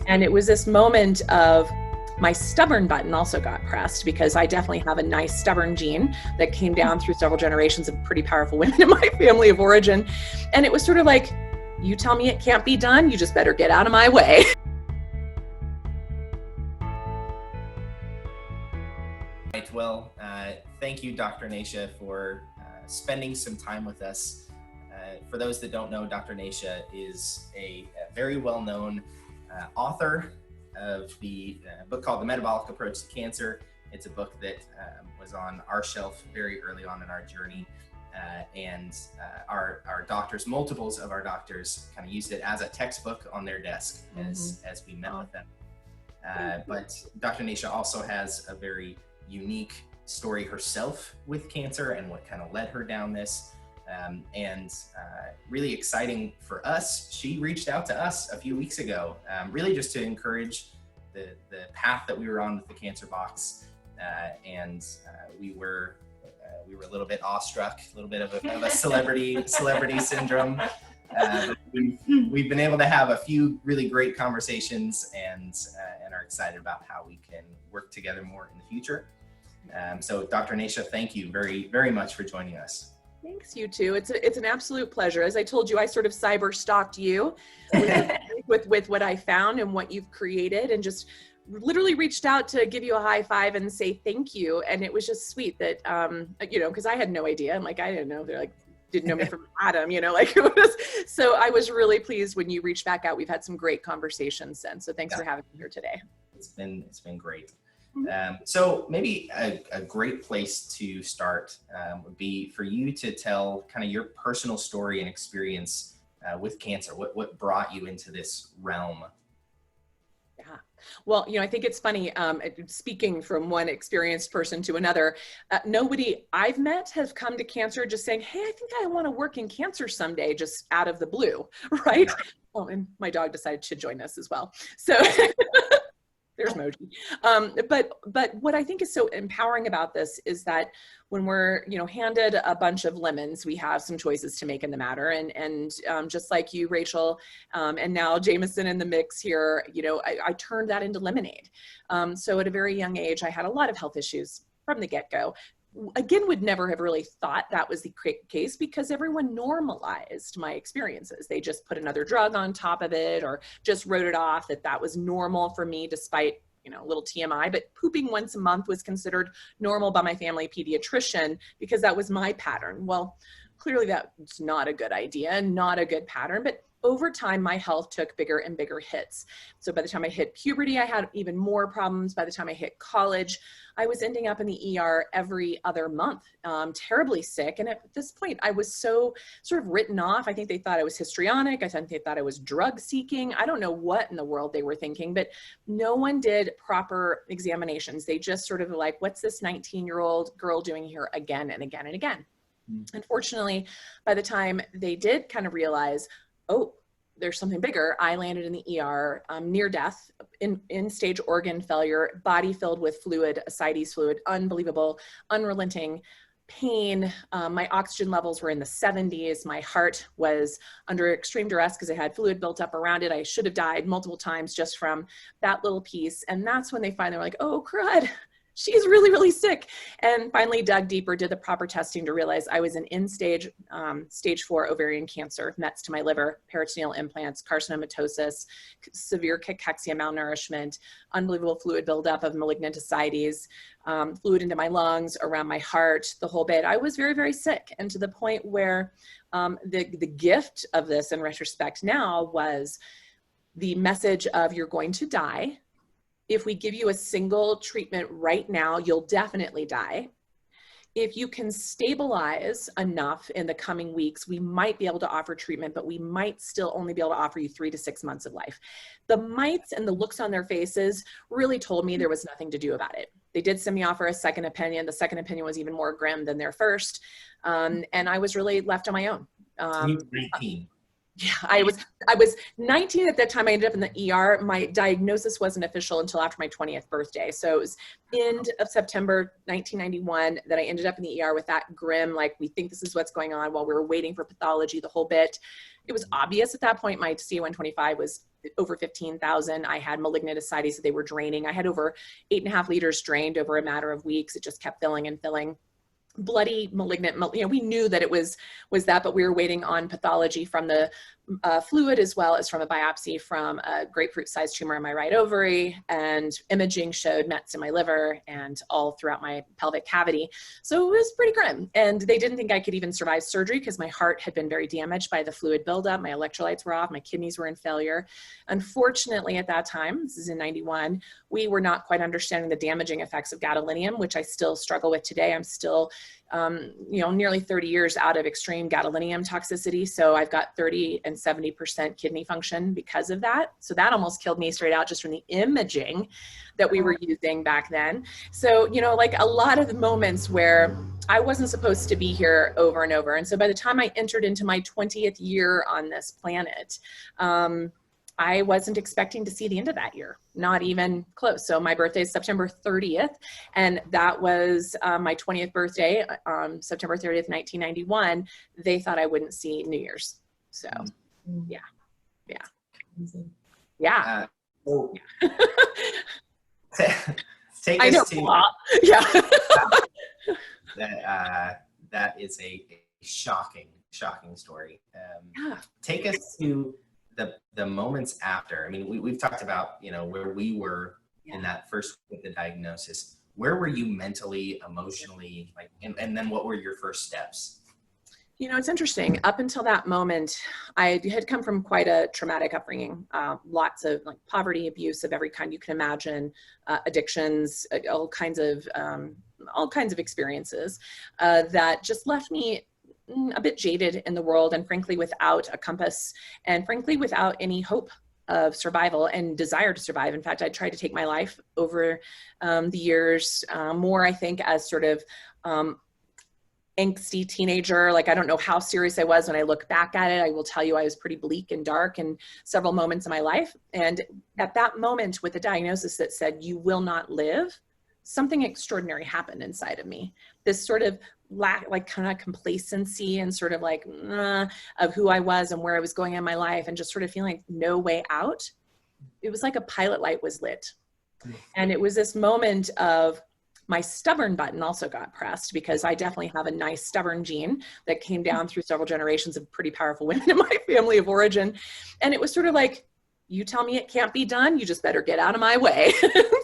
And it was this moment of my stubborn button also got pressed, because I definitely have a nice stubborn gene that came down through several generations of pretty powerful women in my family of origin. And it was sort of like, you tell me it can't be done, you just better get out of my way. Right, well, thank you, Dr. Nasha, for spending some time with us. For those that don't know, Dr. Nasha is a very well-known author of the book called The Metabolic Approach to Cancer. It's a book that was on our shelf very early on in our journey, and our doctors, multiples of our doctors, kind of used it as a textbook on their desk as we met with them. But Dr. Nasha also has a very unique story herself with cancer and what kind of led her down this. And really exciting for us, she reached out to us a few weeks ago, really just to encourage the path that we were on with the Cancer Box. And we were a little bit awestruck, a little bit of a celebrity syndrome. We've been able to have a few really great conversations, and are excited about how we can work together more in the future. So Dr. Nasha, thank you very, very much for joining us. Thanks, you too. It's an absolute pleasure. As I told you, I sort of cyber stalked you with what I found and what you've created, and just literally reached out to give you a high five and say thank you. And it was just sweet that, because I had no idea. I'm like, I didn't know. They're like, didn't know me from Adam, like it was. So I was really pleased when you reached back out. We've had some great conversations since. So thanks for having me here today. It's been great. So maybe a great place to start would be for you to tell kind of your personal story and experience with cancer. What brought you into this realm? Yeah. Well, I think it's funny, speaking from one experienced person to another, nobody I've met has come to cancer just saying, hey, I think I want to work in cancer someday, just out of the blue, right? Oh, and my dog decided to join us as well. So there's Moji. But what I think is so empowering about this is that when we're, handed a bunch of lemons, we have some choices to make in the matter. And just like you, Rachel, and now Jameson in the mix here, I turned that into lemonade. So at a very young age, I had a lot of health issues from the get-go. Again, would never have really thought that was the case, because everyone normalized my experiences. They just put another drug on top of it, or just wrote it off that was normal for me, despite, a little TMI, but pooping once a month was considered normal by my family pediatrician because that was my pattern. Well, clearly that's not a good idea, not a good pattern, but over time, my health took bigger and bigger hits. So by the time I hit puberty, I had even more problems. By the time I hit college, I was ending up in the ER every other month, terribly sick. And at this point, I was so sort of written off. I think they thought I was histrionic. I think they thought I was drug seeking. I don't know what in the world they were thinking, but no one did proper examinations. They just sort of like, what's this 19-year-old girl doing here again and again and again? Unfortunately, by the time they did kind of realize, oh, there's something bigger, I landed in the ER, near death, in stage organ failure, body filled with fluid, ascites fluid, unbelievable, unrelenting pain. My oxygen levels were in the 70s. My heart was under extreme duress because it had fluid built up around it. I should have died multiple times just from that little piece. And that's when they finally were like, oh, crud. She's really, really sick. And finally dug deeper, did the proper testing to realize I was in stage 4 ovarian cancer, mets to my liver, peritoneal implants, carcinomatosis, severe cachexia, malnourishment, unbelievable fluid buildup of malignant ascites, fluid into my lungs, around my heart, the whole bit. I was very, very sick. And to the point where the gift of this in retrospect now was the message of you're going to die. If we give you a single treatment right now, you'll definitely die. If you can stabilize enough in the coming weeks, we might be able to offer treatment, but we might still only be able to offer you 3 to 6 months of life. The mites and the looks on their faces really told me there was nothing to do about it. They did send me off for a second opinion. The second opinion was even more grim than their first. And I was really left on my own. You were 18. Yeah, I was 19 at that time. I ended up in the ER. My diagnosis wasn't official until after my 20th birthday. So it was end of September 1991 that I ended up in the ER with that grim, like, we think this is what's going on, while we were waiting for pathology, the whole bit. It was obvious at that point. My CA-125 was over 15,000. I had malignant ascites that they were draining. I had over 8.5 liters drained over a matter of weeks. It just kept filling and filling. Bloody malignant, we knew that it was that, but we were waiting on pathology from the fluid, as well as from a biopsy from a grapefruit-sized tumor in my right ovary, and imaging showed mets in my liver and all throughout my pelvic cavity. So it was pretty grim, and they didn't think I could even survive surgery because my heart had been very damaged by the fluid buildup. My electrolytes were off, my kidneys were in failure. Unfortunately, at that time, this is in 91, we were not quite understanding the damaging effects of gadolinium, which I still struggle with today. I'm still nearly 30 years out of extreme gadolinium toxicity. So I've got 30 and 70% kidney function because of that. So that almost killed me straight out just from the imaging that we were using back then. So, like a lot of the moments where I wasn't supposed to be here over and over. And so by the time I entered into my 20th year on this planet, I wasn't expecting to see the end of that year, not even close. So my birthday is September 30th, and that was my 20th birthday, September 30th, 1991. They thought I wouldn't see New Year's. So, yeah. So take I know. us to that is a shocking story. Take us to the moments after. I mean, we've talked about, where we were in that first week of the diagnosis. Where were you mentally, emotionally, and then what were your first steps? It's interesting. Up until that moment, I had come from quite a traumatic upbringing. Lots of poverty, abuse of every kind you can imagine, addictions, all kinds of experiences that just left me a bit jaded in the world, and frankly without a compass, and frankly without any hope of survival and desire to survive. In fact, I tried to take my life over the years, more I think as sort of angsty teenager. I don't know how serious I was when I look back at it. I will tell you I was pretty bleak and dark in several moments in my life. And at that moment, with a diagnosis that said you will not live, something extraordinary happened inside of me. This sort of lack, kind of complacency and sort of of who I was and where I was going in my life, and just sort of feeling like no way out. It was like a pilot light was lit. And it was this moment of my stubborn button also got pressed, because I definitely have a nice stubborn gene that came down through several generations of pretty powerful women in my family of origin. And it was sort of like, you tell me it can't be done, you just better get out of my way.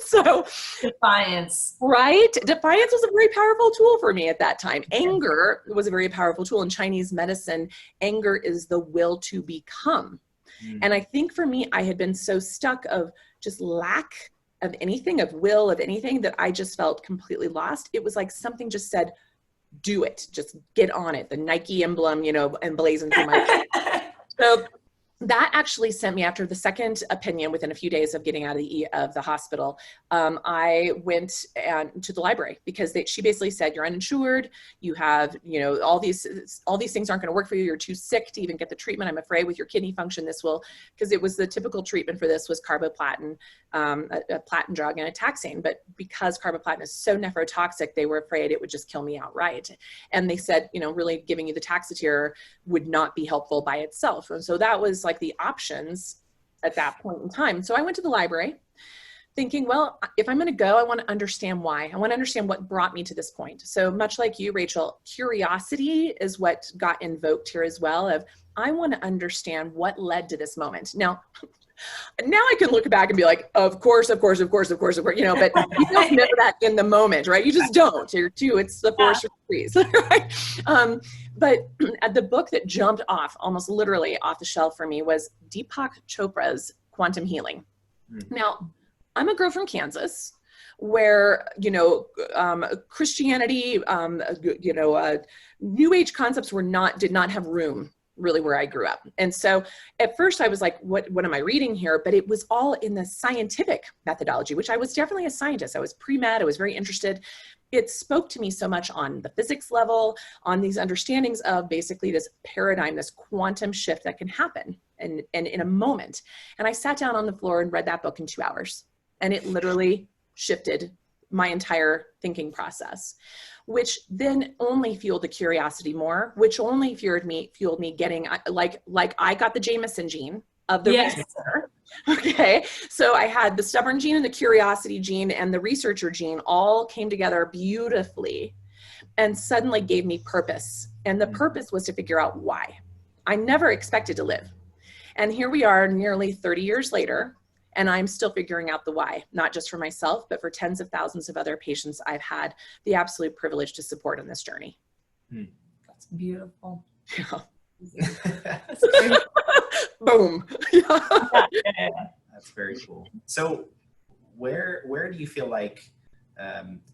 So defiance. Right? Defiance was a very powerful tool for me at that time. Anger was a very powerful tool. In Chinese medicine, anger is the will to become. And I think for me, I had been so stuck of just lack of anything, of will, of anything, that I just felt completely lost. It was like something just said, do it, just get on it. The Nike emblem, emblazoned through my head. So that actually sent me, after the second opinion, within a few days of getting out of the hospital, I went to the library, because she basically said, you're uninsured, you have, all these things aren't going to work for you, you're too sick to even get the treatment. I'm afraid with your kidney function, this will, because it was the typical treatment for this was carboplatin, a platin drug, and a taxane. But because carboplatin is so nephrotoxic, they were afraid it would just kill me outright. And they said, really giving you the Taxotere would not be helpful by itself. And so that was the options at that point in time. So I went to the library thinking, well, if I'm going to go, I want to understand why. I want to understand what brought me to this point. So much like you, Rachel, curiosity is what got invoked here as well, of I want to understand what led to this moment. Now I can look back and be like, of course, but you don't know that in the moment, right? You just don't. It's the forest for the trees, right? But the book that jumped off, almost literally off the shelf for me, was Deepak Chopra's Quantum Healing. Now, I'm a girl from Kansas, where, Christianity, New Age concepts did not have room really where I grew up. And so at first I was like, what am I reading here? But it was all in the scientific methodology, which I was definitely a scientist. I was pre-med, I was very interested. It spoke to me so much on the physics level, on these understandings of basically this paradigm, this quantum shift that can happen and in a moment. And I sat down on the floor and read that book in 2 hours. And it literally shifted my entire thinking process, which then only fueled the curiosity more, which only fueled me getting like I got the Jameson gene of the researcher. Okay. So I had the stubborn gene and the curiosity gene and the researcher gene all came together beautifully and suddenly gave me purpose. And the purpose was to figure out why. I never expected to live. And here we are nearly 30 years later, and I'm still figuring out the why, not just for myself, but for tens of thousands of other patients I've had the absolute privilege to support in this journey. That's beautiful. Yeah. Boom. That's very cool. So where do you feel like,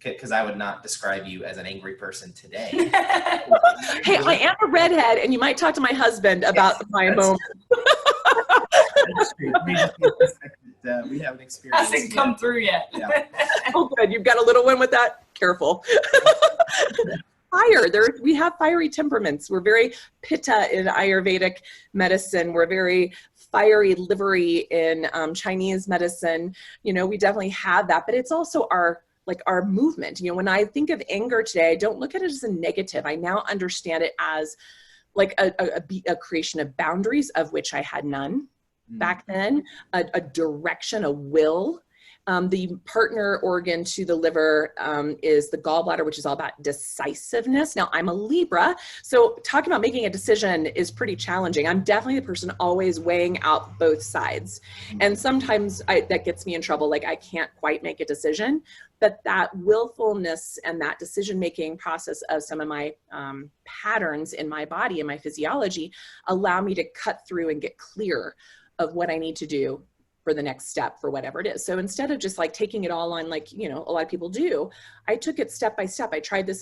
because I would not describe you as an angry person today. Hey, I am a redhead, and you might talk to my husband about my moment. That's true. We haven't experienced Hasn't come through yet. Yeah. Oh, good. You've got a little one with that. Careful. Fire. We have fiery temperaments. We're very pitta in Ayurvedic medicine. We're very fiery, livery in Chinese medicine. You know, we definitely have that, but it's also our movement. You know, when I think of anger today, I don't look at it as a negative. I now understand it as like a creation of boundaries, of which I had none back then, a direction, a will. The partner organ to the liver is the gallbladder, which is all about decisiveness. Now, I'm a Libra, so talking about making a decision is pretty challenging. I'm definitely the person always weighing out both sides. And sometimes that gets me in trouble, like I can't quite make a decision. But that willfulness and that decision-making process of some of my patterns in my body and my physiology allow me to cut through and get clear of what I need to do for the next step for whatever it is. So instead of just like taking it all on, like, you know, a lot of people do, I took it step by step. I tried this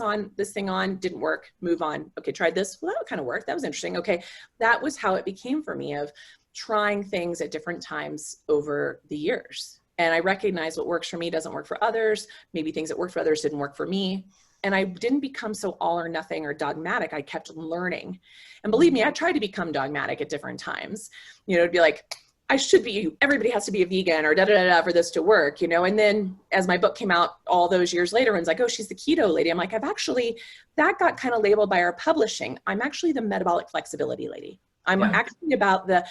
thing on, didn't work, move on. Okay, tried this. Well, that kind of worked. That was interesting. Okay. That was how it became for me, of trying things at different times over the years. And I recognize what works for me doesn't work for others. Maybe things that worked for others didn't work for me. And I didn't become so all or nothing or dogmatic. I kept learning. And believe me, I tried to become dogmatic at different times. You know, it'd be like, everybody has to be a vegan or da-da-da-da for this to work, you know? And then as my book came out all those years later, and it's like, oh, she's the keto lady. I'm like, that got kind of labeled by our publishing. I'm actually the metabolic flexibility lady. I'm actually about the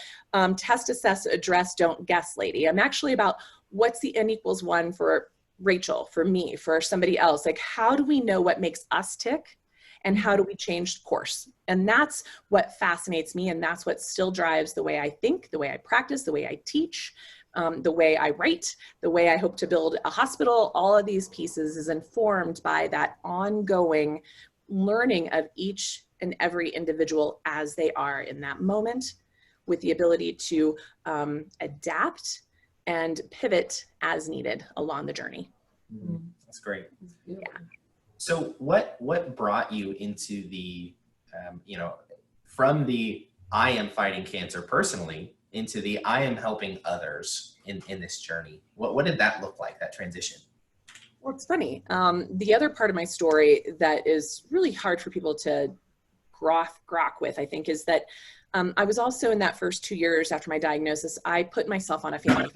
test, assess, address, don't guess lady. I'm actually about what's the N equals 1 for Rachel, for me, for somebody else. Like, how do we know what makes us tick? And how do we change course? And that's what fascinates me. And that's what still drives the way I think, the way I practice, the way I teach, the way I write, the way I hope to build a hospital. All of these pieces is informed by that ongoing learning of each and every individual as they are in that moment, with the ability to adapt and pivot as needed along the journey. That's great. Yeah. So what brought you into the, from the I am fighting cancer personally into the I am helping others in this journey? What did that look like, that transition? Well, it's funny. The other part of my story that is really hard for people to grok with, I think, is that I was also in that first 2 years after my diagnosis, I put myself on a family.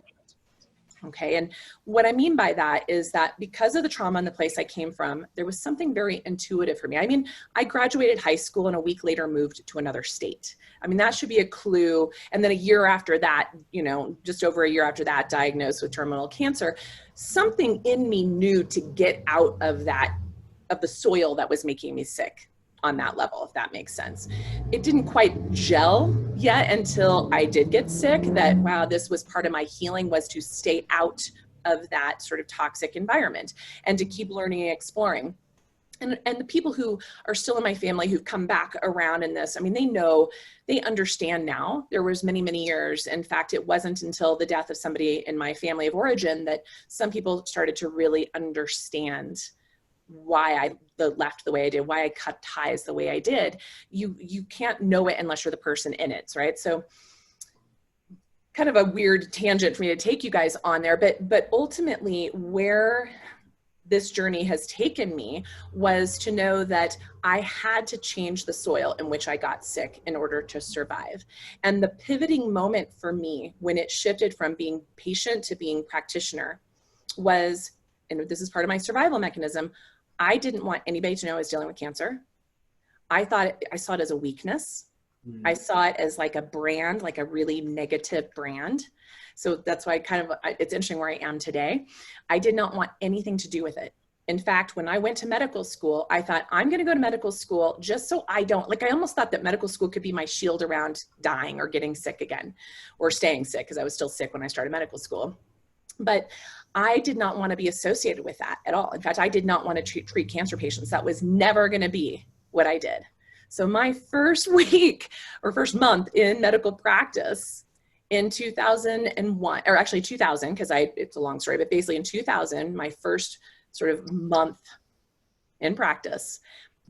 Okay. And what I mean by that is that because of the trauma and the place I came from, there was something very intuitive for me. I mean, I graduated high school and a week later moved to another state. I mean, that should be a clue. And then a year after that, you know, just over a year after that, diagnosed with terminal cancer, something in me knew to get out of that, of the soil that was making me sick on that level, if that makes sense. It didn't quite gel yet until I did get sick, that, wow, this was part of my healing, was to stay out of that sort of toxic environment and to keep learning and exploring. And the people who are still in my family who've come back around in this, I mean, they understand now. There was many, many years. In fact, it wasn't until the death of somebody in my family of origin that some people started to really understand why I left the way I did, why I cut ties the way I did. You can't know it unless you're the person in it, right? So kind of a weird tangent for me to take you guys on there, but ultimately where this journey has taken me was to know that I had to change the soil in which I got sick in order to survive. And the pivoting moment for me when it shifted from being patient to being practitioner was, and this is part of my survival mechanism, I didn't want anybody to know I was dealing with cancer. I saw it as a weakness. I saw it as like a brand, like a really negative brand. So that's why it's interesting where I am today. I did not want anything to do with it. In fact, when I went to medical school, I thought I'm going to go to medical school just so I almost thought that medical school could be my shield around dying or getting sick again or staying sick, because I was still sick when I started medical school. But I did not want to be associated with that at all. In fact, I did not want to treat cancer patients. That was never going to be what I did. So my first week or first month in medical practice in 2001, or actually 2000, because it's a long story, but basically in 2000, my first sort of month in practice,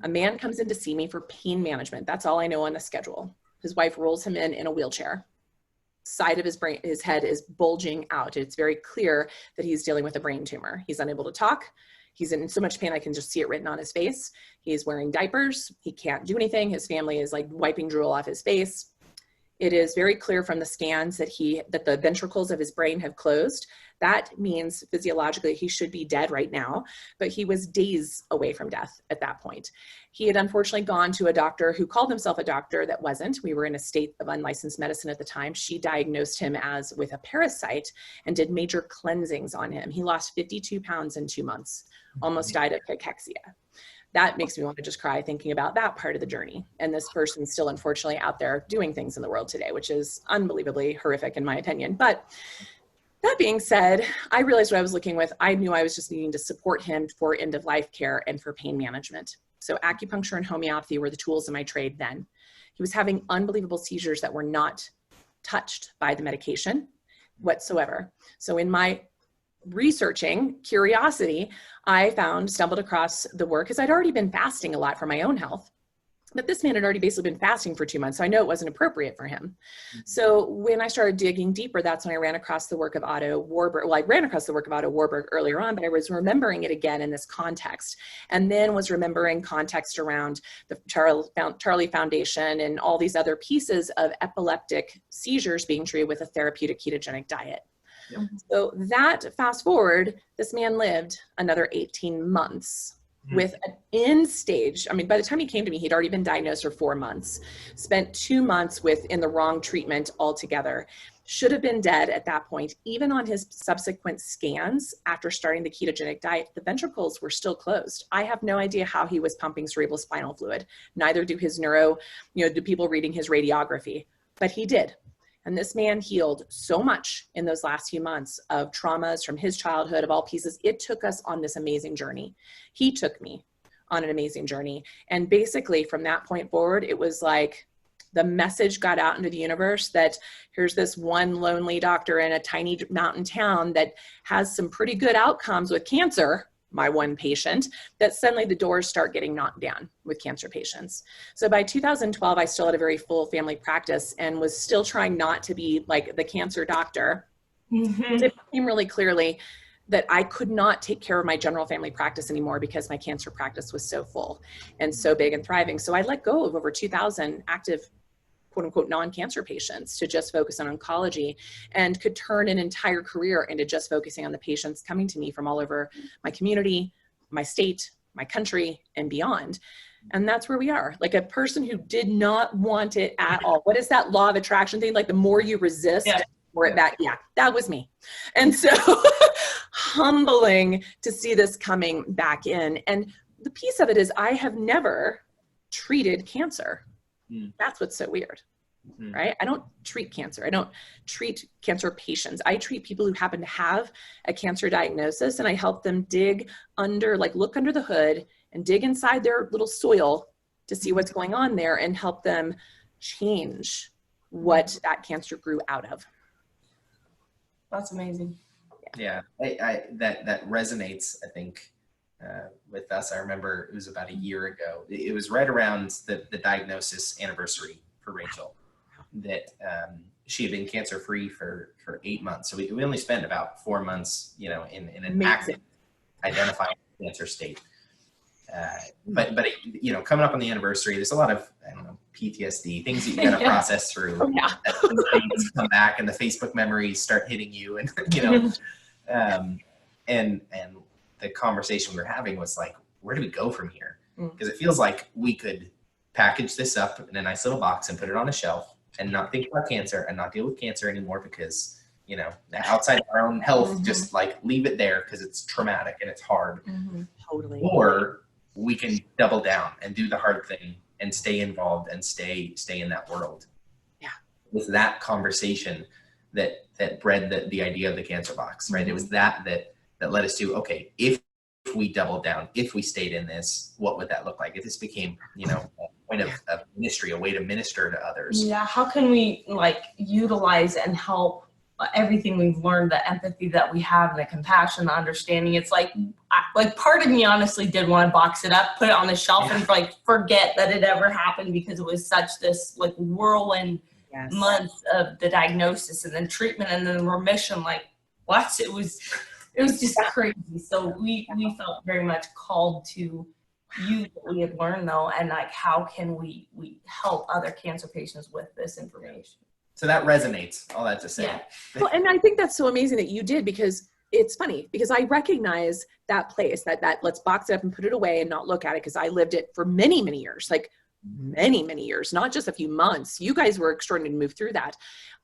a man comes in to see me for pain management. That's all I know on the schedule. His wife rolls him in a wheelchair. Side of his brain, his head is bulging out. It's very clear that he's dealing with a brain tumor. He's unable to talk. He's in so much pain, I can just see it written on his face. He's wearing diapers. He can't do anything. His family is like wiping drool off his face. It is very clear from the scans that the ventricles of his brain have closed. That means physiologically he should be dead right now, but he was days away from death at that point. He had unfortunately gone to a doctor who called himself a doctor that wasn't. We were in a state of unlicensed medicine at the time. She diagnosed him with a parasite and did major cleansings on him. He lost 52 pounds in 2 months, almost died of cachexia. That makes me want to just cry thinking about that part of the journey. And this person's still unfortunately out there doing things in the world today, which is unbelievably horrific in my opinion. But that being said, I realized what I was looking with. I knew I was just needing to support him for end of life care and for pain management. So acupuncture and homeopathy were the tools of my trade then. He was having unbelievable seizures that were not touched by the medication whatsoever. So in my researching curiosity, I stumbled across the work, because I'd already been fasting a lot for my own health. But this man had already basically been fasting for 2 months, so I know it wasn't appropriate for him. So when I started digging deeper, that's when I ran across the work of Otto Warburg. Well, I ran across the work of Otto Warburg earlier on, but I was remembering it again in this context, and then was remembering context around the Charlie Foundation and all these other pieces of epileptic seizures being treated with a therapeutic ketogenic diet. Yep. So that fast forward, this man lived another 18 months. With an end stage. I mean, by the time he came to me, he'd already been diagnosed for 4 months, spent 2 months in the wrong treatment altogether, should have been dead at that point. Even on his subsequent scans after starting the ketogenic diet, the ventricles were still closed. I have no idea how he was pumping cerebral spinal fluid. Neither do his do people reading his radiography, but he did. And this man healed so much in those last few months of traumas from his childhood, of all pieces. It took us on this amazing journey. He took me on an amazing journey. And basically from that point forward, it was like the message got out into the universe that here's this one lonely doctor in a tiny mountain town that has some pretty good outcomes with cancer, my one patient, that suddenly the doors start getting knocked down with cancer patients. So by 2012, I still had a very full family practice and was still trying not to be like the cancer doctor. Mm-hmm. It became really clearly that I could not take care of my general family practice anymore because my cancer practice was so full and so big and thriving. So I let go of over 2,000 active quote unquote non-cancer patients to just focus on oncology, and could turn an entire career into just focusing on the patients coming to me from all over my community, my state, my country, and beyond. And that's where we are. Like a person who did not want it at all. What is that law of attraction thing? Like the more you resist, that was me. And so humbling to see this coming back in. And the piece of it is I have never treated cancer. That's what's so weird, right? I don't treat cancer. I don't treat cancer patients. I treat people who happen to have a cancer diagnosis, and I help them dig under, look under the hood and dig inside their little soil to see what's going on there and help them change what that cancer grew out of. That's amazing. Yeah, that resonates, I think, with us. I remember it was about a year ago. It was right around the diagnosis anniversary for Rachel that she had been cancer free for 8 months. So we only spent about 4 months, in an active identifying cancer state. But coming up on the anniversary, there's a lot of, I don't know, PTSD, things that you got to process through. Oh, yeah. Things come back and the Facebook memories start hitting you, and and the conversation we were having was like, where do we go from here? Because it feels like we could package this up in a nice little box and put it on a shelf and not think about cancer and not deal with cancer anymore because, outside of our own health, just like leave it there because it's traumatic and it's hard. Totally. Or we can double down and do the hard thing and stay involved and stay in that world. Yeah. With that conversation that bred the idea of the cancer box, right? It was that led us to, okay, if we doubled down, if we stayed in this, what would that look like? If this became, a point of ministry, a way to minister to others. Yeah. How can we utilize and help everything we've learned, the empathy that we have, the compassion, the understanding? It's like part of me honestly did want to box it up, put it on the shelf and forget that it ever happened, because it was such this whirlwind months of the diagnosis and then treatment and then remission. What? It was just crazy. So we felt very much called to use what we had learned though, and how can we help other cancer patients with this information. So that resonates, all that to say. Yeah. Well, and I think that's so amazing that you did, because it's funny, because I recognize that place, that let's box it up and put it away and not look at it, because I lived it for many, many years, many, many years, not just a few months. You guys were extraordinary to move through that.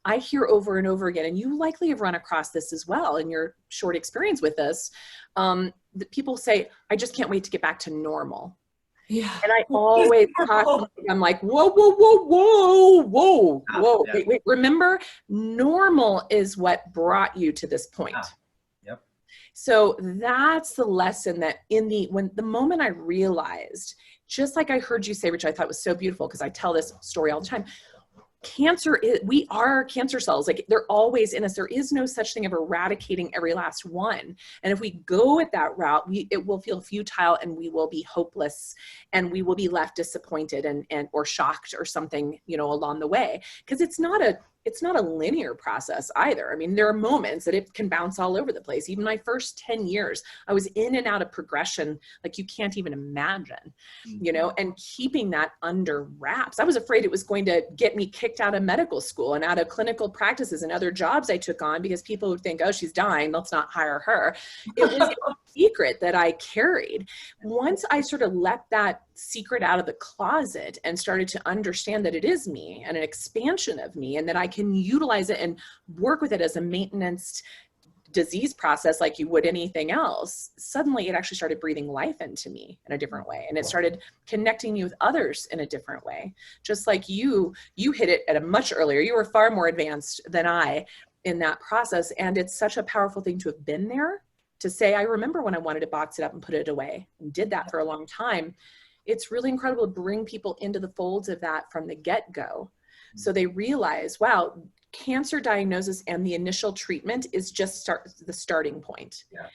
I hear over and over again, and you likely have run across this as well in your short experience with this, that people say, I just can't wait to get back to normal. Yeah. And I always talk, I'm like, whoa. Yeah. Wait, remember, normal is what brought you to this point. Yep. So that's the lesson that when the moment I realized, just like I heard you say, which I thought was so beautiful, because I tell this story all the time, we are cancer cells. They're always in us. There is no such thing of eradicating every last one. And if we go at that route, it will feel futile, and we will be hopeless, and we will be left disappointed and or shocked or something, along the way. Because it's not a linear process either. I mean, there are moments that it can bounce all over the place. Even my first 10 years, I was in and out of progression like you can't even imagine, and keeping that under wraps. I was afraid it was going to get me kicked out of medical school and out of clinical practices and other jobs I took on, because people would think, oh, she's dying, let's not hire her. It was a secret that I carried. Once I sort of let that secret out of the closet and started to understand that it is me and an expansion of me, and that I can utilize it and work with it as a maintenance disease process like you would anything else, suddenly it actually started breathing life into me in a different way. And it started connecting me with others in a different way. Just like you hit it at a much earlier, you were far more advanced than I in that process. And it's such a powerful thing to have been there, to say, I remember when I wanted to box it up and put it away, and did that for a long time. It's really incredible to bring people into the folds of that from the get-go. So they realize, wow, cancer diagnosis and the initial treatment is just the starting point. Yeah.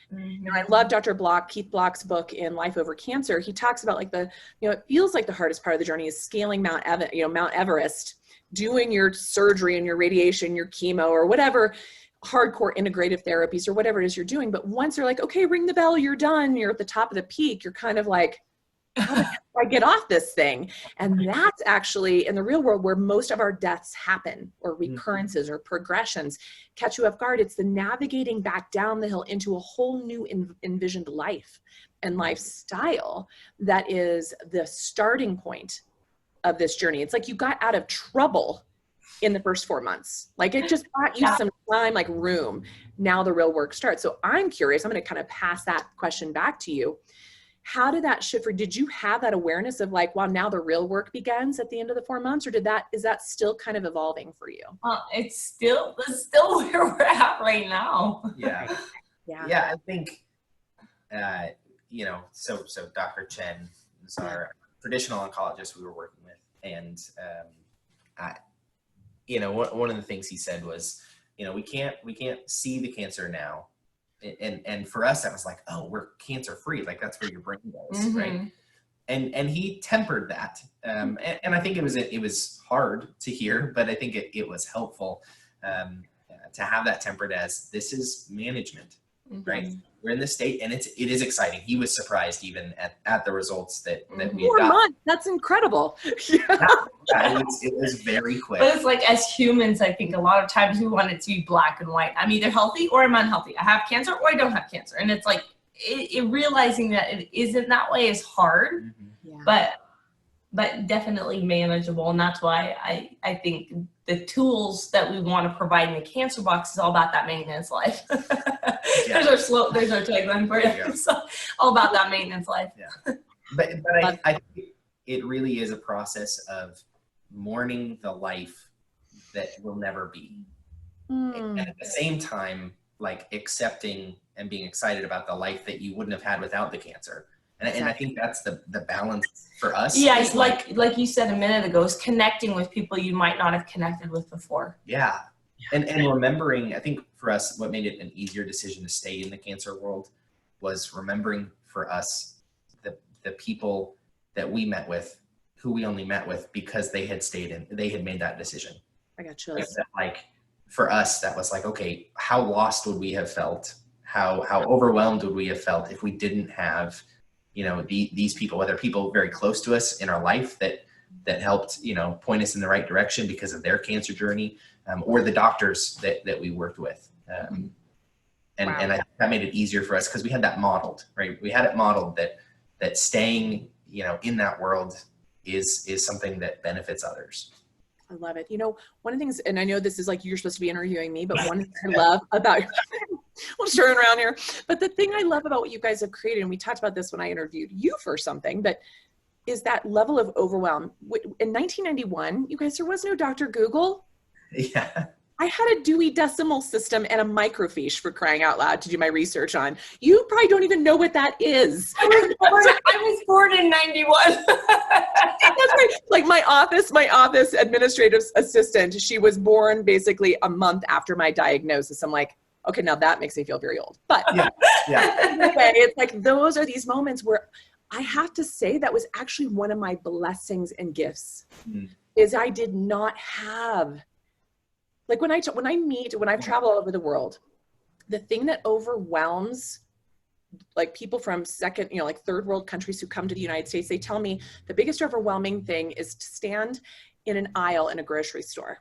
I love Dr. Keith Block's book in Life Over Cancer. He talks about it feels like the hardest part of the journey is scaling Mount Everest, doing your surgery and your radiation, your chemo, or whatever hardcore integrative therapies or whatever it is you're doing. But once they're like, okay, ring the bell, you're done, you're at the top of the peak, you're kind of like, how do I get off this thing? And that's actually in the real world where most of our deaths happen, or recurrences or progressions catch you off guard. It's the navigating back down the hill into a whole new envisioned life and lifestyle that is the starting point of this journey. It's like you got out of trouble in the first 4 months. It just bought you some time, room. Now the real work starts. So I'm curious, I'm going to kind of pass that question back to you. How did that shift? Or did you have that awareness of wow, now the real work begins at the end of the 4 months? Or is that still kind of evolving for you? It's still where we're at right now. Yeah. I think, so Dr. Chen is our traditional oncologist we were working with. And, one of the things he said was, we can't see the cancer now, and for us, that was like, oh, we're cancer free. Like that's where your brain goes, right? And he tempered that. And I think it was hard to hear, but I think it was helpful to have that tempered as this is management, right? We're in this state, and it is exciting. He was surprised even at the results that we had 4 got. months. That's incredible. It was very quick. But it's like, as humans, I think a lot of times we want it to be black and white. I'm either healthy or I'm unhealthy. I have cancer or I don't have cancer. And it's like, realizing that it isn't that way is hard, but definitely manageable. And that's why I think the tools that we want to provide in the cancer box is all about that maintenance life. There's our tagline for you. So all about that maintenance life. Yeah. But I think it really is a process of mourning the life that will never be. And at the same time, like accepting and being excited about the life that you wouldn't have had without the cancer. And I think that's the balance for us. Yeah, like you said a minute ago, is connecting with people you might not have connected with before. Yeah. And remembering, I think for us, what made it an easier decision to stay in the cancer world was remembering for us the people that we met with, who we only met with because they had made that decision. I got chills. Like for us, that was like, okay, how lost would we have felt? How overwhelmed would we have felt if we didn't have, these people, whether people very close to us in our life that helped, point us in the right direction because of their cancer journey, or the doctors that we worked with. And I think that made it easier for us because we had that modeled, right? We had it modeled that staying, in that world is something that benefits others. I love it. One of the things, and I know this is like, you're supposed to be interviewing me, but one thing I love about, we'll turn around here, but the thing I love about what you guys have created, and we talked about this when I interviewed you for something, but is that level of overwhelm. In 1991, you guys, there was no Dr. Google. Yeah. I had a Dewey Decimal System and a microfiche, for crying out loud, to do my research on. You probably don't even know what that is. I was born in 91. That's right. Like my office administrative assistant, she was born basically a month after my diagnosis. I'm like, okay, now that makes me feel very old. But anyway, it's like, those are these moments where I have to say that was actually one of my blessings and gifts, is I did not have, like when I've traveled all over the world, the thing that overwhelms like people from third world countries who come to the United States, they tell me the biggest overwhelming thing is to stand in an aisle in a grocery store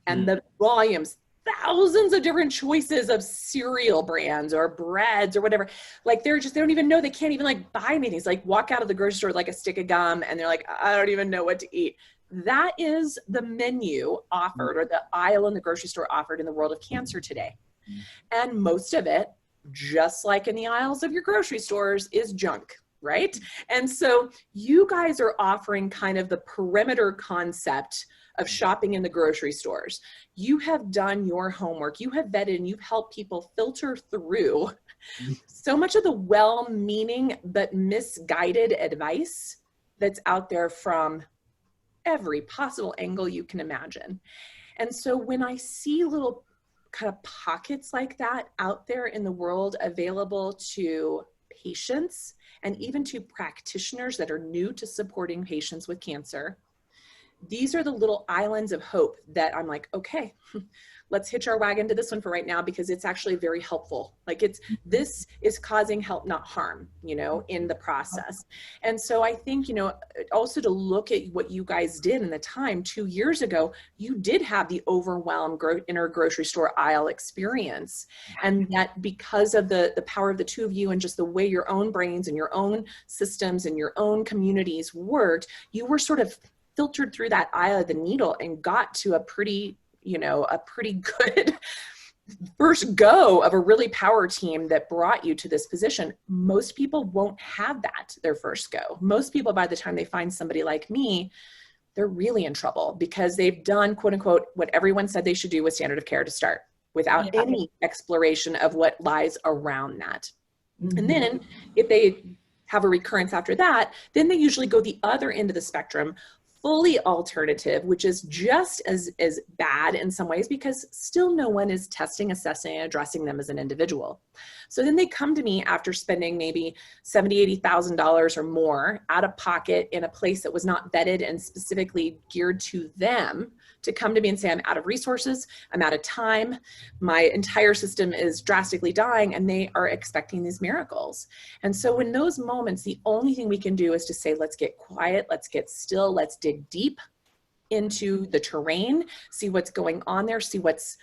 and the volumes, thousands of different choices of cereal brands or breads or whatever. Like they don't even know, they can't even like buy anything. It's like walk out of the grocery store with like a stick of gum and they're like, I don't even know what to eat. That is the menu offered, or the aisle in the grocery store offered in the world of cancer today. And most of it, just like in the aisles of your grocery stores, is junk, right? And so you guys are offering kind of the perimeter concept of shopping in the grocery stores. You have done your homework, you have vetted, and you've helped people filter through so much of the well-meaning but misguided advice that's out there from every possible angle you can imagine. And so when I see little kind of pockets like that out there in the world available to patients and even to practitioners that are new to supporting patients with cancer, these are the little islands of hope that I'm like, okay, let's hitch our wagon to this one for right now, because it's actually very helpful. Like this is causing help, not harm, in the process. And so I think, also to look at what you guys did in the time 2 years ago, you did have the overwhelmed inner grocery store aisle experience. And that because of the power of the two of you and just the way your own brains and your own systems and your own communities worked, you were sort of filtered through that eye of the needle and got to a pretty good first go of a really power team that brought you to this position. Most people won't have that their first go. Most people, by the time they find somebody like me, they're really in trouble because they've done, quote unquote, what everyone said they should do with standard of care to start, without any exploration of what lies around that. And then if they have a recurrence after that, then they usually go the other end of the spectrum, fully alternative, which is just as bad in some ways because still no one is testing, assessing, and addressing them as an individual. So then they come to me after spending maybe $70,000, $80,000 or more out of pocket in a place that was not vetted and specifically geared to them, to come to me and say, I'm out of resources, I'm out of time, my entire system is drastically dying, and they are expecting these miracles. And so in those moments, the only thing we can do is to say, let's get quiet, let's get still, let's dig deep into the terrain, see what's going on there, see what's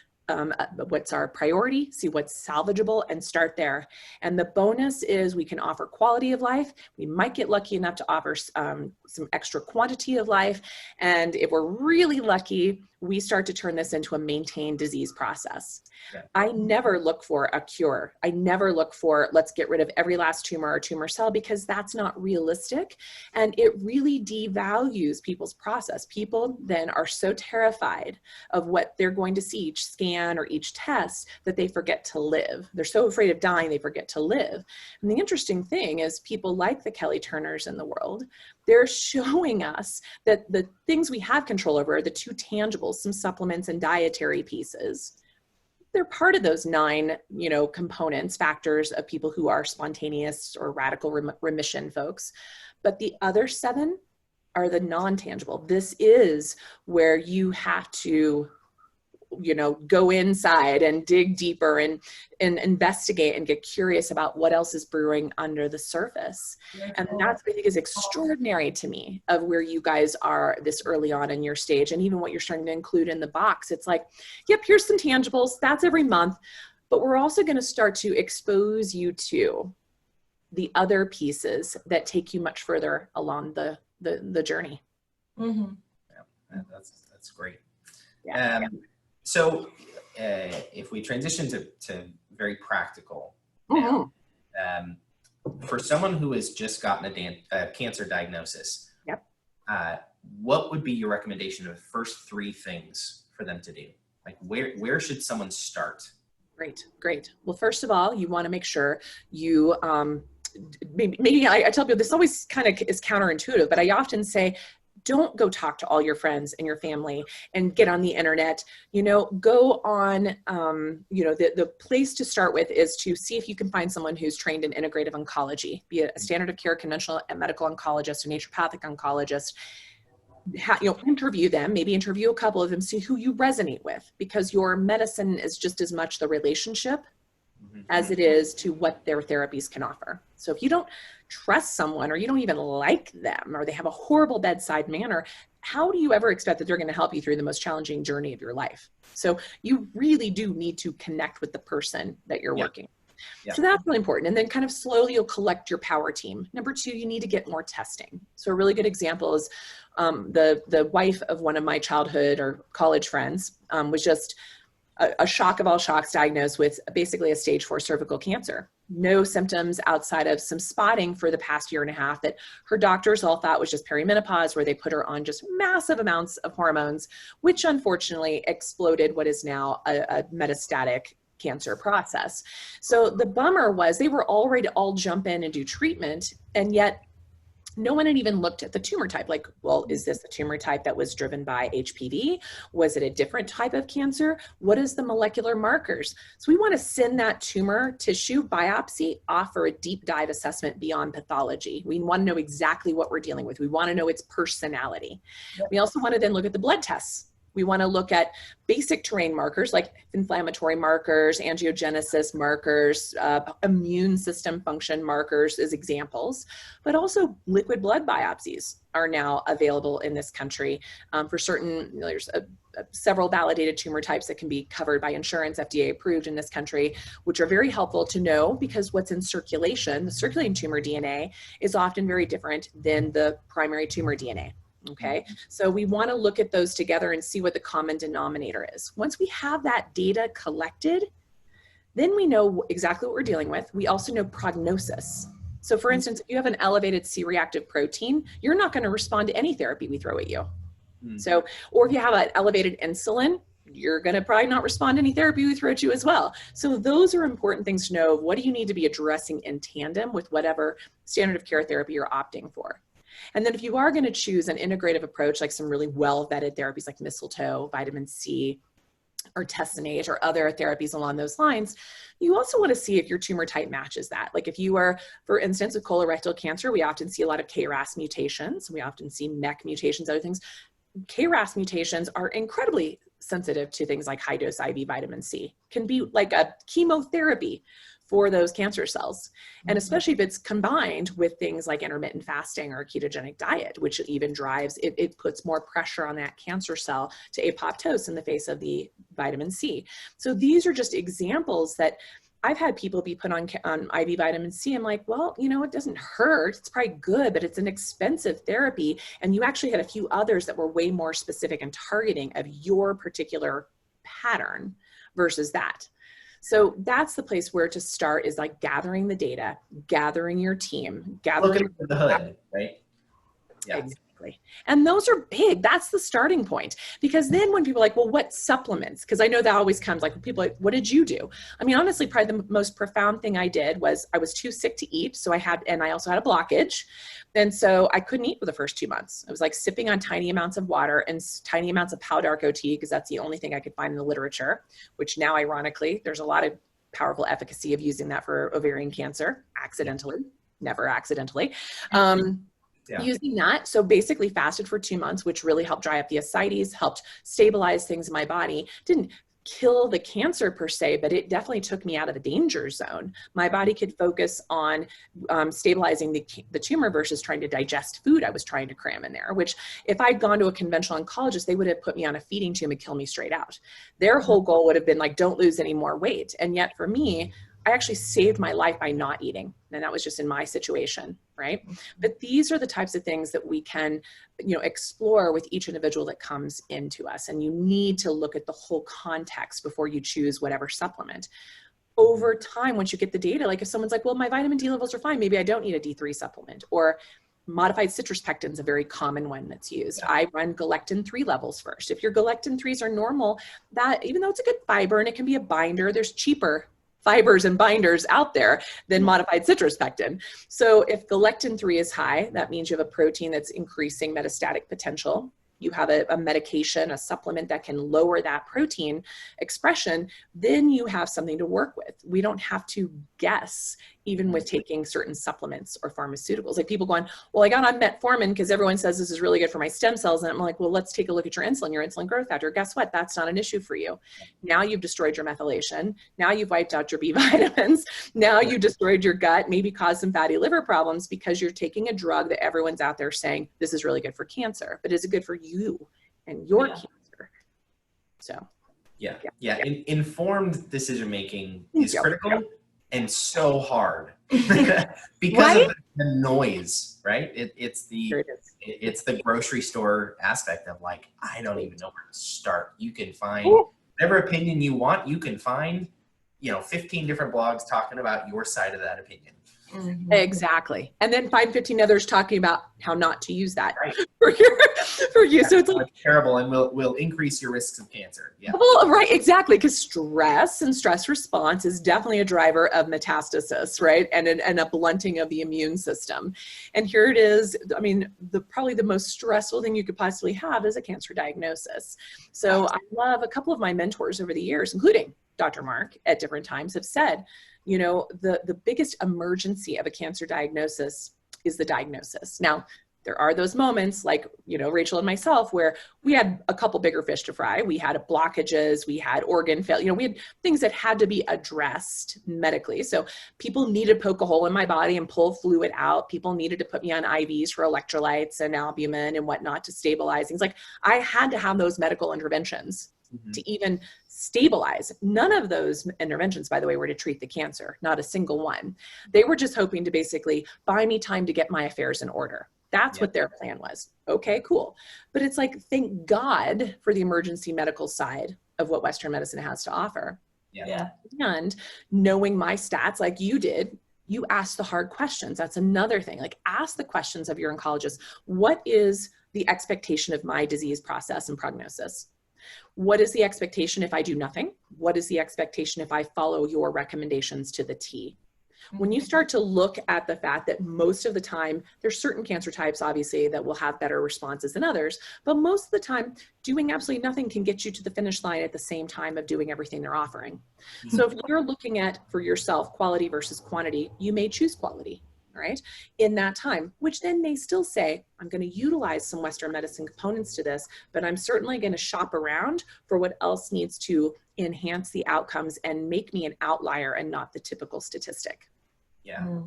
our priority, see what's salvageable, and start there. And the bonus is we can offer quality of life. We might get lucky enough to offer some extra quantity of life. And if we're really lucky, we start to turn this into a maintained disease process. Yeah. I never look for a cure. I never look for, let's get rid of every last tumor or tumor cell, because that's not realistic. And it really devalues people's process. People then are so terrified of what they're going to see each scan or each test that they forget to live. They're so afraid of dying, they forget to live. And the interesting thing is people like the Kelly Turners in the world, they're showing us that the things we have control over are the two tangibles, some supplements and dietary pieces. They're part of those 9, components, factors of people who are spontaneous or radical remission folks. But the other 7 are the non-tangible. This is where you have to, go inside and dig deeper and investigate and get curious about what else is brewing under the surface. And that's what I think is extraordinary to me of where you guys are this early on in your stage, and even what you're starting to include in the box. It's like, yep, here's some tangibles, that's every month, but we're also going to start to expose you to the other pieces that take you much further along the journey. Mm-hmm. Yeah, that's great. Yeah. So if we transition to very practical now, for someone who has just gotten a cancer diagnosis, yep. What would be your recommendation of the first 3 things for them to do? Like where should someone start? Great. Well, first of all, you want to make sure you, maybe I tell people this always kind of is counterintuitive, but I often say, don't go talk to all your friends and your family and get on the internet. Go on, the place to start with is to see if you can find someone who's trained in integrative oncology, be it a standard of care conventional medical oncologist or naturopathic oncologist. Interview them, maybe interview a couple of them, see who you resonate with, because your medicine is just as much the relationship as it is to what their therapies can offer. So if you don't trust someone, or you don't even like them, or they have a horrible bedside manner, how do you ever expect that they're going to help you through the most challenging journey of your life? So you really do need to connect with the person that you're working. Yeah. So that's really important. And then kind of slowly you'll collect your power team. Number 2, you need to get more testing. So a really good example is the wife of one of my childhood or college friends was just a shock of all shocks, diagnosed with basically a stage 4 cervical cancer. No symptoms outside of some spotting for the past 1.5 years that her doctors all thought was just perimenopause, where they put her on just massive amounts of hormones, which unfortunately exploded what is now a metastatic cancer process. So the bummer was they were all ready to all jump in and do treatment, and yet no one had even looked at the tumor type. Like, well, is this a tumor type that was driven by HPV? Was it a different type of cancer? What is the molecular markers? So we want to send that tumor tissue biopsy off for a deep dive assessment beyond pathology. We want to know exactly what we're dealing with. We want to know its personality. We also want to then look at the blood tests. We want to look at basic terrain markers like inflammatory markers, angiogenesis markers, immune system function markers as examples, but also liquid blood biopsies are now available in this country for certain, there's several validated tumor types that can be covered by insurance, FDA approved in this country, which are very helpful to know, because what's in circulation, the circulating tumor DNA, is often very different than the primary tumor DNA. Okay, so we want to look at those together and see what the common denominator is. Once we have that data collected, then we know exactly what we're dealing with. We also know prognosis. So for instance, if you have an elevated C-reactive protein, you're not going to respond to any therapy we throw at you. So, or if you have an elevated insulin, you're going to probably not respond to any therapy we throw at you as well. So those are important things to know. What do you need to be addressing in tandem with whatever standard of care therapy you're opting for? And then if you are going to choose an integrative approach, like some really well-vetted therapies like mistletoe, vitamin C, or testinate, or other therapies along those lines, you also want to see if your tumor type matches that. Like if you are, for instance, with colorectal cancer, we often see a lot of KRAS mutations. We often see MEK mutations, other things. KRAS mutations are incredibly sensitive to things like high-dose IV vitamin C. Can be like a chemotherapy for those cancer cells. And especially if it's combined with things like intermittent fasting or a ketogenic diet, which even drives, it puts more pressure on that cancer cell to apoptose in the face of the vitamin C. So these are just examples that I've had people be put on IV vitamin C. I'm like, well, you know, it doesn't hurt. It's probably good, but it's an expensive therapy. And you actually had a few others that were way more specific and targeting of your particular pattern versus that. So that's the place where to start, is like gathering the data, gathering your team, gathering Looking under the hood, right? Yeah. Exactly. And those are big. That's the starting point. Because then when people are like, well, what supplements? Because I know that always comes like, people are like, what did you do? I mean, honestly, probably the most profound thing I did was I was too sick to eat. So I also had a blockage. And so I couldn't eat for the first 2 months. I was like sipping on tiny amounts of water and tiny amounts of Pau-Darco tea, because that's the only thing I could find in the literature, which now, ironically, there's a lot of powerful efficacy of using that for ovarian cancer, accidentally, never accidentally. Using that. So basically fasted for 2 months, which really helped dry up the ascites, helped stabilize things in my body. Didn't kill the cancer per se, but it definitely took me out of the danger zone. My body could focus on stabilizing the tumor versus trying to digest food I was trying to cram in there, which if I'd gone to a conventional oncologist, they would have put me on a feeding tube and kill me straight out. Their whole goal would have been like, don't lose any more weight. And yet for me, I actually saved my life by not eating. And that was just in my situation, right? But these are the types of things that we can, you know, explore with each individual that comes into us. And you need to look at the whole context before you choose whatever supplement. Over time, once you get the data, like if someone's like, well, my vitamin D levels are fine, maybe I don't need a D3 supplement, or modified citrus pectin is a very common one that's used. I run galectin-3 levels first. If your galectin-3s are normal, that even though it's a good fiber and it can be a binder, there's cheaper fibers and binders out there than modified citrus pectin. So if galectin-3 is high, that means you have a protein that's increasing metastatic potential. You have a medication, a supplement that can lower that protein expression, then you have something to work with. We don't have to guess, even with taking certain supplements or pharmaceuticals. Like people going, well, I got on metformin because everyone says this is really good for my stem cells. And I'm like, well, let's take a look at your insulin growth factor. Guess what? That's not an issue for you. Now you've destroyed your methylation. Now you've wiped out your B vitamins. Now you destroyed your gut, maybe caused some fatty liver problems because you're taking a drug that everyone's out there saying, this is really good for cancer, but is it good for you and your cancer? So. Informed decision-making is critical. And so hard because of the noise, right? It's the grocery store aspect of like, I don't even know where to start. You can find whatever opinion you want. You can find, 15 different blogs talking about your side of that opinion. Mm-hmm. Exactly. And then find 15 others talking about how not to use that for you. So it's like terrible and will increase your risks of cancer. Yeah. Well, right. Exactly. Because stress and stress response is definitely a driver of metastasis, right? And a blunting of the immune system. And here it is. I mean, probably the most stressful thing you could possibly have is a cancer diagnosis. So I love a couple of my mentors over the years, including Dr. Mark at different times, have said, the biggest emergency of a cancer diagnosis is the diagnosis. Now, there are those moments like, Rachel and myself, where we had a couple bigger fish to fry. We had blockages, we had organ failure, we had things that had to be addressed medically. So people needed to poke a hole in my body and pull fluid out. People needed to put me on IVs for electrolytes and albumin and whatnot to stabilize things. Like I had to have those medical interventions to even stabilize. None of those interventions, by the way, were to treat the cancer, not a single one. They were just hoping to basically buy me time to get my affairs in order. That's what their plan was. Okay, cool. But it's like, thank God for the emergency medical side of what Western medicine has to offer. Yeah. And knowing my stats like you did, you ask the hard questions. That's another thing. Like ask the questions of your oncologist. What is the expectation of my disease process and prognosis? What is the expectation if I do nothing? What is the expectation if I follow your recommendations to the T? When you start to look at the fact that most of the time, there's certain cancer types, obviously, that will have better responses than others, but most of the time, doing absolutely nothing can get you to the finish line at the same time of doing everything they're offering. So if you're looking at, for yourself, quality versus quantity, you may choose quality, right, in that time, which then may still say, I'm going to utilize some Western medicine components to this, but I'm certainly going to shop around for what else needs to enhance the outcomes and make me an outlier and not the typical statistic. Yeah.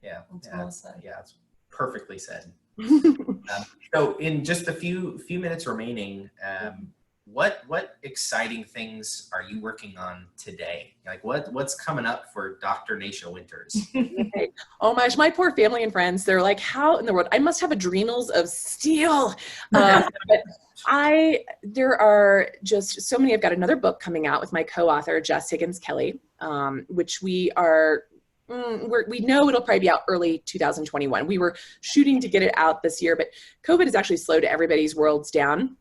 Yeah. That's well said. Yeah. It's perfectly said. So in just a few minutes remaining, what exciting things are you working on today? Like what's coming up for Dr. Nasha Winters? Okay. Oh my gosh, my poor family and friends, they're like, how in the world? I must have adrenals of steel. But there are just so many. I've got another book coming out with my co-author, Jess Higgins Kelly, which we know it'll probably be out early 2021. We were shooting to get it out this year, but COVID has actually slowed everybody's worlds down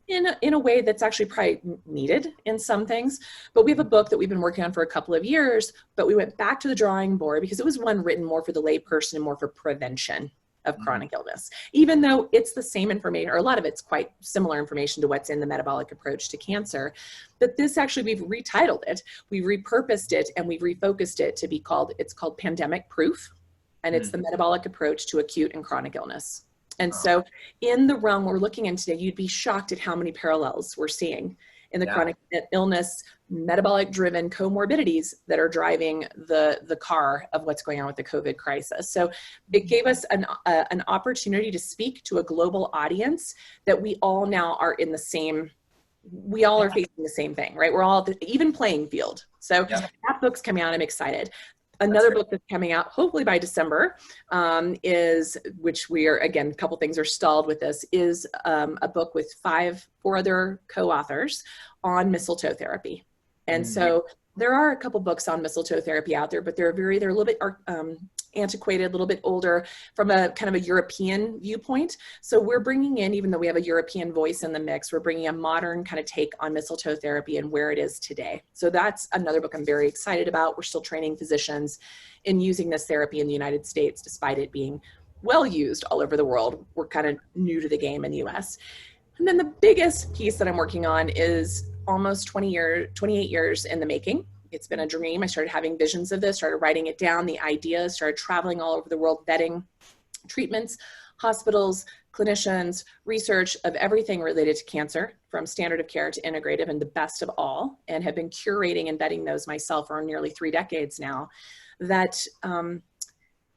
in a way that's actually probably needed in some things. But we have a book that we've been working on for a couple of years, but we went back to the drawing board because it was one written more for the lay person and more for prevention of chronic illness, even though it's the same information, or a lot of it's quite similar information to what's in the metabolic approach to cancer. But this actually, we've retitled it, we've repurposed it, and we've refocused it to be called, it's called Pandemic Proof, and it's the metabolic approach to acute and chronic illness. And so in the realm we're looking in today, you'd be shocked at how many parallels we're seeing in the chronic illness, metabolic driven comorbidities that are driving the car of what's going on with the COVID crisis. So it gave us an opportunity to speak to a global audience that we all now are in the same, we all are facing the same thing, right? We're all at the even playing field. So that book's coming out, I'm excited. Another book that's coming out hopefully by December is, which we are, again, a couple things are stalled with this, is a book with four other co-authors on mistletoe therapy. And so there are a couple books on mistletoe therapy out there, but they're a little bit antiquated, a little bit older from a kind of a European viewpoint. So we're bringing in, even though we have a European voice in the mix, we're bringing a modern kind of take on mistletoe therapy and where it is today. So that's another book I'm very excited about. We're still training physicians in using this therapy in the United States, despite it being well used all over the world. We're kind of new to the game in the US. And then the biggest piece that I'm working on is almost 28 years in the making. It's been a dream. I started having visions of this, started writing it down, the ideas, started traveling all over the world, vetting treatments, hospitals, clinicians, research of everything related to cancer, from standard of care to integrative and the best of all, and have been curating and vetting those myself for nearly 3 decades now, that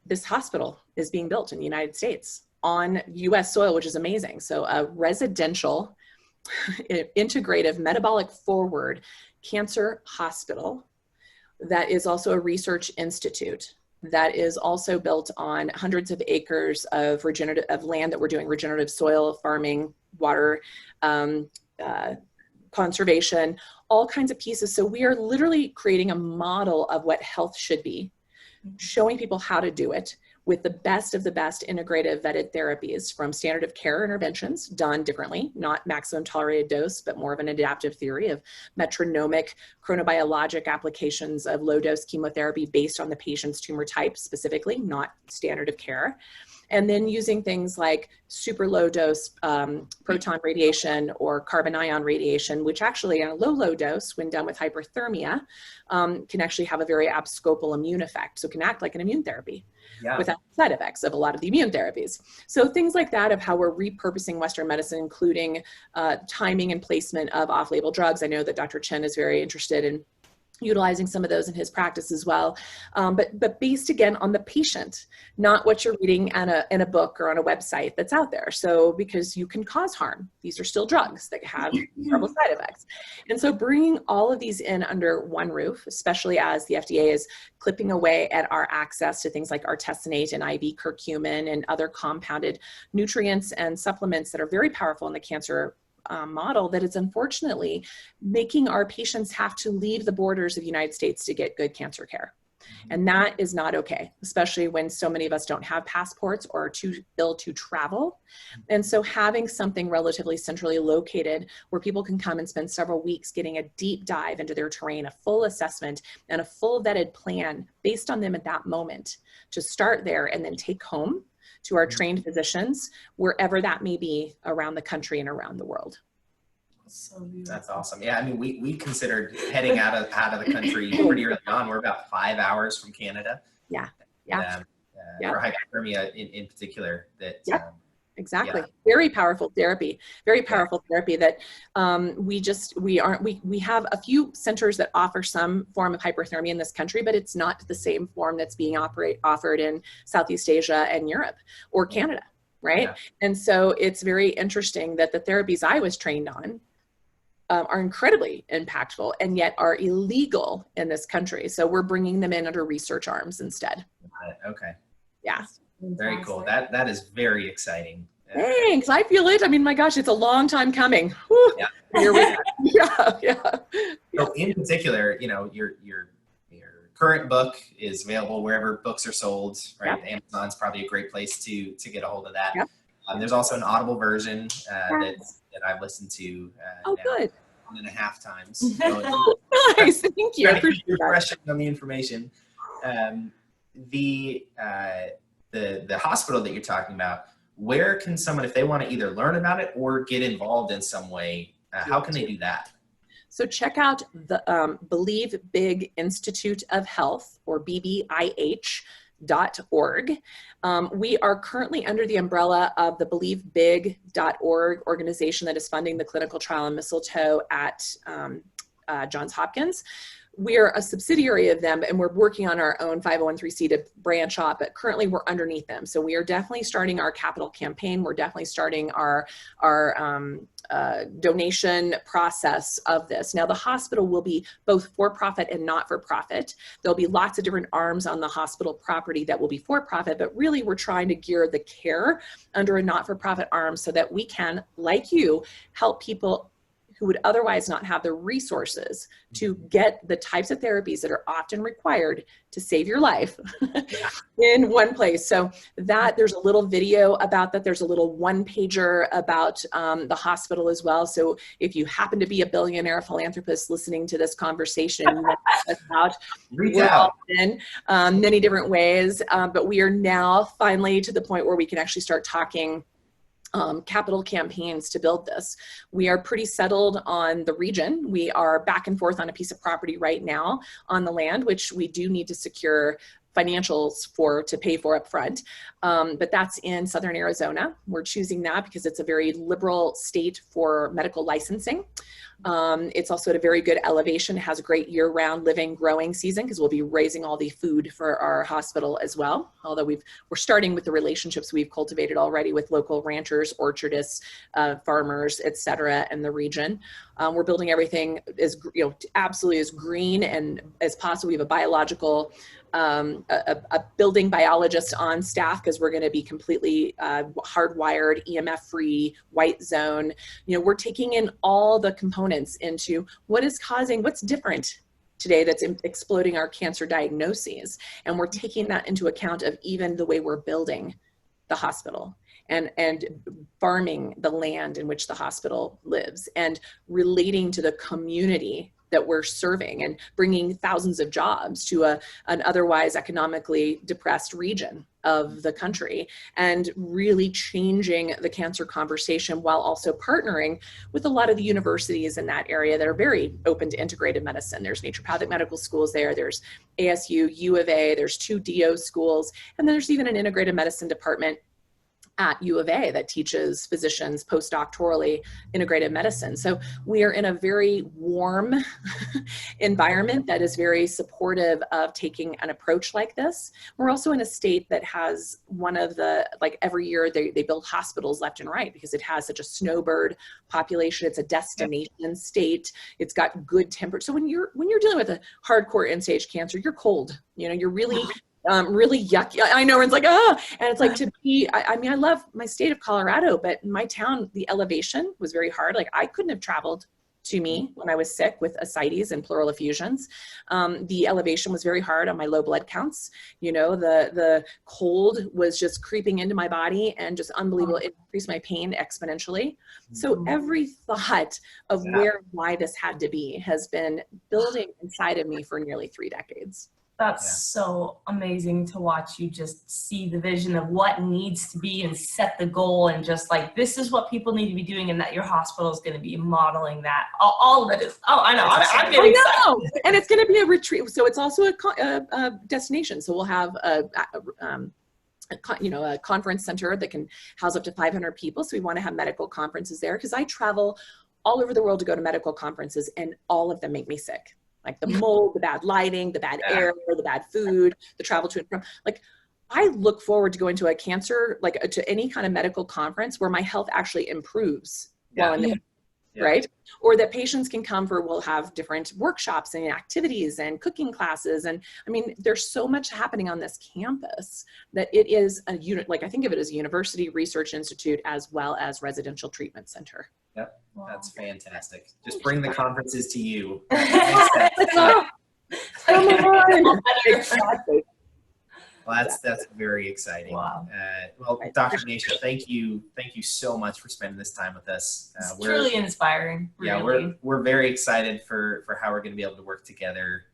this hospital is being built in the United States on US soil, which is amazing. So a residential, integrative, metabolic forward cancer hospital that is also a research institute that is also built on hundreds of acres of land that we're doing regenerative soil farming, water conservation, all kinds of pieces. So we are literally creating a model of what health should be, showing people how to do it with the best of the best integrative vetted therapies, from standard of care interventions done differently, not maximum tolerated dose, but more of an adaptive theory of metronomic chronobiologic applications of low dose chemotherapy based on the patient's tumor type specifically, not standard of care. And then using things like super low dose proton radiation or carbon ion radiation, which actually on a low dose, when done with hyperthermia, can actually have a very abscopal immune effect. So it can act like an immune therapy without side effects of a lot of the immune therapies. So things like that of how we're repurposing Western medicine, including timing and placement of off-label drugs. I know that Dr. Chen is very interested in utilizing some of those in his practice as well, but based again on the patient, not what you're reading in a book or on a website that's out there. So because you can cause harm, these are still drugs that have terrible side effects. And so bringing all of these in under one roof, especially as the FDA is clipping away at our access to things like artesunate and IV curcumin and other compounded nutrients and supplements that are very powerful in the cancer model, that is unfortunately making our patients have to leave the borders of the United States to get good cancer care. And that is not okay, especially when so many of us don't have passports or are too ill to travel. And so having something relatively centrally located where people can come and spend several weeks getting a deep dive into their terrain, a full assessment, and a full vetted plan based on them at that moment to start there and then take home to our trained physicians, wherever that may be around the country and around the world. So beautiful. That's awesome. Yeah, I mean, we considered heading out of the country pretty early on. We're about 5 hours from Canada. Yeah. For hypothermia in particular. Exactly. Yeah. Very powerful therapy. Very powerful therapy that we have a few centers that offer some form of hyperthermia in this country, but it's not the same form that's being offered in Southeast Asia and Europe or Canada, right? Yeah. And so it's very interesting that the therapies I was trained on are incredibly impactful and yet are illegal in this country. So we're bringing them in under research arms instead. Okay. Yeah. Very cool. That is very exciting. Thanks. I feel it. I mean, my gosh, it's a long time coming. Whew. Yeah. Here we go. Yeah. So in particular, your current book is available wherever books are sold, right? Yeah. Amazon's probably a great place to get a hold of that. Yeah. There's also an Audible version that I've listened to good. 1.5 times. Nice. Thank you. I appreciate that. Refreshing on the information. The hospital that you're talking about, where can someone, if they want to either learn about it or get involved in some way, how can they do that? So check out the Believe Big Institute of Health, or BBIH.org. We are currently under the umbrella of the BelieveBig.org organization that is funding the clinical trial in mistletoe at Johns Hopkins. We're a subsidiary of them, and we're working on our own 501(c) to branch off, but currently we're underneath them. So we are definitely starting our capital campaign. We're definitely starting our donation process of this. Now, the hospital will be both for-profit and not-for-profit. There'll be lots of different arms on the hospital property that will be for-profit, but really we're trying to gear the care under a not-for-profit arm so that we can, like you, help people who would otherwise not have the resources to get the types of therapies that are often required to save your life in one place. So that there's a little video about that. There's a little one-pager about the hospital as well. So if you happen to be a billionaire philanthropist listening to this conversation, you want to check us out. Reach out. In many different ways, but we are now finally to the point where we can actually start talking capital campaigns to build this. We are pretty settled on the region. We are back and forth on a piece of property right now on the land, which we do need to secure financials to pay for up front. But that's in Southern Arizona. We're choosing that because it's a very liberal state for medical licensing. It's also at a very good elevation. It has a great year-round living, growing season because we'll be raising all the food for our hospital as well. Although we're starting with the relationships we've cultivated already with local ranchers, orchardists, farmers, et cetera, in the region. We're building everything as absolutely as green and as possible. We have a biological a building biologist on staff because we're going to be completely hardwired, EMF-free, white zone. We're taking in all the components into what's different today that's exploding our cancer diagnoses. And we're taking that into account of even the way we're building the hospital and farming the land in which the hospital lives and relating to the community that we're serving and bringing thousands of jobs to an otherwise economically depressed region of the country and really changing the cancer conversation while also partnering with a lot of the universities in that area that are very open to integrative medicine. There's naturopathic medical schools there's ASU, U of A, there's 2 DO schools, and there's even an integrative medicine department at U of A that teaches physicians postdoctorally integrative medicine. So we are in a very warm environment that is very supportive of taking an approach like this. We're also in a state that has one of the, every year they build hospitals left and right because it has such a snowbird population. It's a destination state. It's got good temperature. So when you're dealing with a hardcore end-stage cancer, you're cold. You're really yucky. I know everyone's like, oh, and it's like to be, I mean, I love my state of Colorado, but in my town, the elevation was very hard. I couldn't have traveled to me when I was sick with ascites and pleural effusions. The elevation was very hard on my low blood counts. You know, the cold was just creeping into my body and just unbelievable. It increased my pain exponentially. So every thought of where and why this had to be has been building inside of me for nearly 3 decades. That's so amazing to watch you just see the vision of what needs to be and set the goal, and just like, this is what people need to be doing, and that your hospital is going to be modeling that. All of it is, I know, I'm getting excited. And it's going to be a retreat. So it's also a destination. So we'll have a conference center that can house up to 500 people. So we want to have medical conferences there, because I travel all over the world to go to medical conferences, and all of them make me sick. Like the mold, the bad lighting, the bad air, the bad food, the travel to and from. Like, I look forward to going to a cancer, like to any kind of medical conference where my health actually improves while I'm there, right? Or that patients can come for, we'll have different workshops and activities and cooking classes. And I mean, there's so much happening on this campus that it is a unit, like I think of it as a university research institute as well as residential treatment center. Yep. That's fantastic. Just bring the conferences to you. Exactly. Well, that's very exciting. Wow. Well, Dr. Nasha, thank you so much for spending this time with us. It's truly inspiring. Really. Yeah, we're very excited for how we're going to be able to work together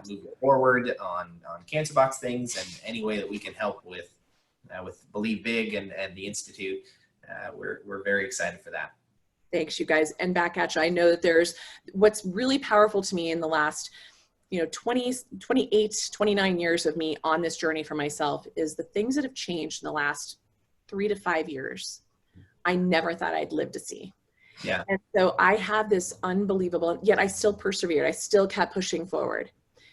moving forward on Cancer Box things, and any way that we can help with Believe Big and the Institute. We're very excited for that. Thanks, you guys. And back at you, I know that there's what's really powerful to me in the last 28, 29 years of me on this journey for myself is the things that have changed in the last 3 to 5 years. I never thought I'd live to see. Yeah. And so I have this unbelievable, yet I still persevered. I still kept pushing forward.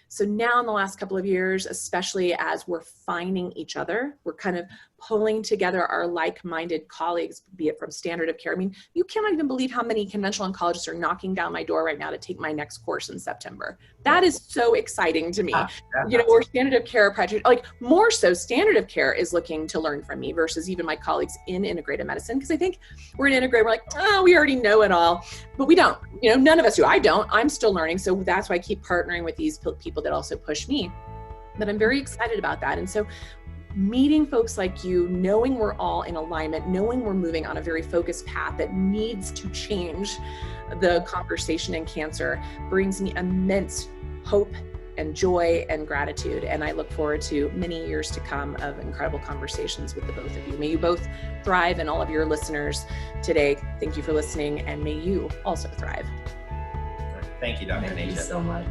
So now in the last couple of years, especially as we're finding each other, we're kind of pulling together our like-minded colleagues, be it from standard of care. I mean, you cannot even believe how many conventional oncologists are knocking down my door right now to take my next course in September. That is so exciting to me. Or standard of care practitioner, like more so standard of care is looking to learn from me versus even my colleagues in integrative medicine. Because I think we're in integrative, we're like, oh, we already know it all, but we don't, none of us do. I don't, I'm still learning. So that's why I keep partnering with these people that also push me. But I'm very excited about that. And so meeting folks like you, knowing we're all in alignment, knowing we're moving on a very focused path that needs to change the conversation in cancer brings me immense hope and joy and gratitude. And I look forward to many years to come of incredible conversations with the both of you. May you both thrive, and all of your listeners today, thank you for listening, and may you also thrive. Thank you, Dr. Nasha. Thank you so much.